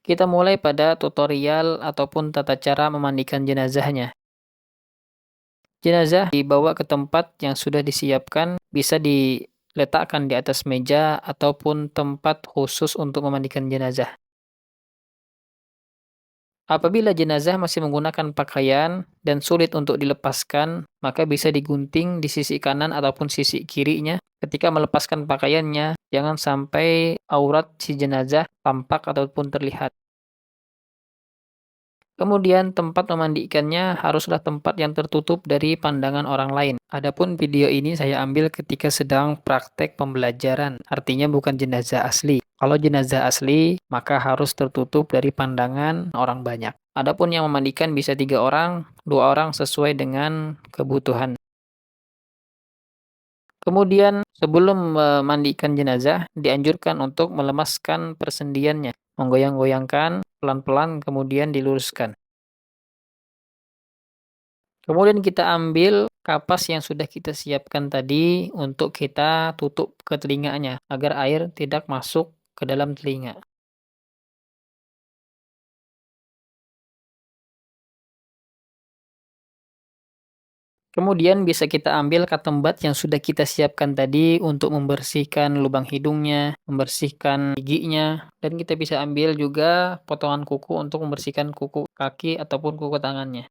Kita mulai pada tutorial ataupun tata cara memandikan jenazahnya. Jenazah dibawa ke tempat yang sudah disiapkan, bisa diletakkan di atas meja ataupun tempat khusus untuk memandikan jenazah. Apabila jenazah masih menggunakan pakaian dan sulit untuk dilepaskan, maka bisa digunting di sisi kanan ataupun sisi kirinya. Ketika melepaskan pakaiannya, jangan sampai aurat si jenazah tampak ataupun terlihat. Kemudian tempat memandikannya haruslah tempat yang tertutup dari pandangan orang lain. Adapun video ini saya ambil ketika sedang praktek pembelajaran, artinya bukan jenazah asli. Kalau jenazah asli, maka harus tertutup dari pandangan orang banyak. Adapun yang memandikan bisa 3 orang, 2 orang sesuai dengan kebutuhan. Kemudian sebelum memandikan jenazah, dianjurkan untuk melemaskan persendiannya. Menggoyang-goyangkan pelan-pelan kemudian diluruskan. Kemudian kita ambil kapas yang sudah kita siapkan tadi untuk kita tutup ke telinganya agar air tidak masuk ke dalam telinga. Kemudian bisa kita ambil katembat yang sudah kita siapkan tadi untuk membersihkan lubang hidungnya, membersihkan giginya, dan kita bisa ambil juga potongan kuku untuk membersihkan kuku kaki ataupun kuku tangannya.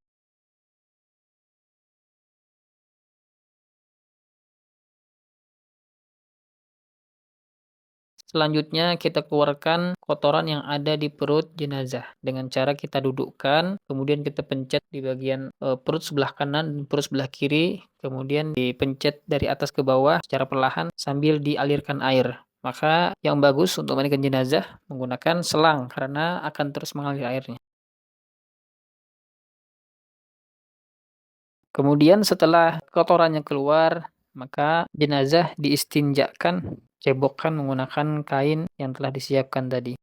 Selanjutnya kita keluarkan kotoran yang ada di perut jenazah dengan cara kita dudukkan, kemudian kita pencet di bagian perut sebelah kanan dan perut sebelah kiri, kemudian dipencet dari atas ke bawah secara perlahan sambil dialirkan air. Maka yang bagus untuk mandikan jenazah menggunakan selang karena akan terus mengalir airnya. Kemudian setelah kotorannya keluar, maka jenazah diistinjakan, cebokkan menggunakan kain yang telah disiapkan tadi.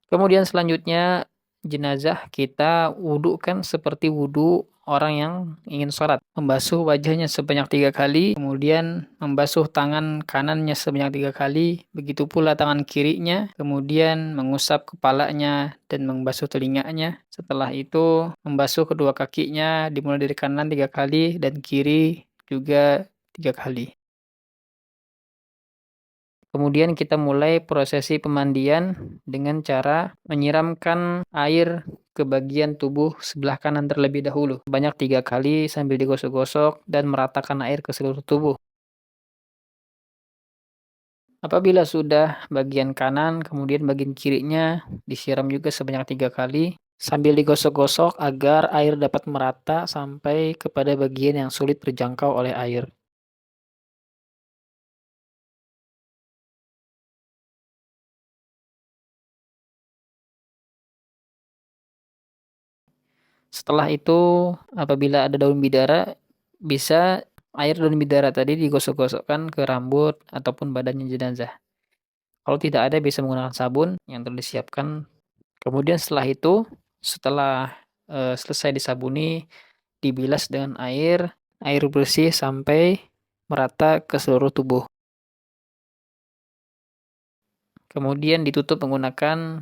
Kemudian selanjutnya jenazah kita wudukan seperti wudu orang yang ingin sholat. Membasuh wajahnya sebanyak 3 kali, kemudian membasuh tangan kanannya sebanyak 3 kali, begitu pula tangan kirinya, kemudian mengusap kepalanya dan membasuh telinganya. Setelah itu membasuh kedua kakinya dimulai dari kanan 3 kali dan kiri juga 3 kali. Kemudian kita mulai prosesi pemandian dengan cara menyiramkan air ke bagian tubuh sebelah kanan terlebih dahulu. Sebanyak 3 kali sambil digosok-gosok dan meratakan air ke seluruh tubuh. Apabila sudah bagian kanan, kemudian bagian kirinya disiram juga sebanyak 3 kali sambil digosok-gosok agar air dapat merata sampai kepada bagian yang sulit terjangkau oleh air. Setelah itu, apabila ada daun bidara, bisa air daun bidara tadi digosok-gosokkan ke rambut ataupun badannya jenazah. Kalau tidak ada bisa menggunakan sabun yang telah disiapkan. Kemudian setelah itu, setelah selesai disabuni, dibilas dengan air bersih sampai merata ke seluruh tubuh. Kemudian ditutup menggunakan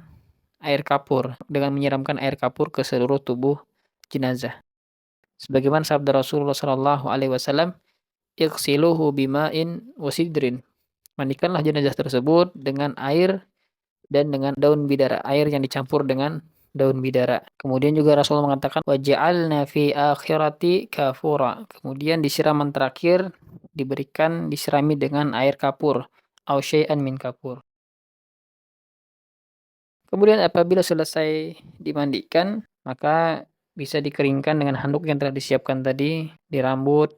air kapur dengan menyiramkan air kapur ke seluruh tubuh jenazah. Sebagaimana sabda Rasulullah Shallallahu Alaihi Wasallam, "Ighsiluhu bima'in wasidrin." Mandikanlah jenazah tersebut dengan air dan dengan daun bidara, air yang dicampur dengan daun bidara. Kemudian juga Rasulullah mengatakan, "Waj'alna fi akhirati kafura." Kemudian di siraman terakhir disirami dengan air kapur, au syai'an min kapur. Kemudian apabila selesai dimandikan, maka bisa dikeringkan dengan handuk yang telah disiapkan tadi di rambut,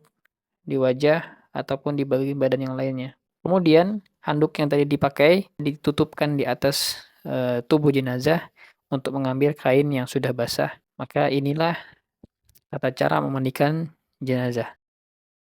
di wajah, ataupun di bagian badan yang lainnya. Kemudian handuk yang tadi dipakai ditutupkan di atas tubuh jenazah untuk mengambil kain yang sudah basah. Maka inilah tata cara memandikan jenazah.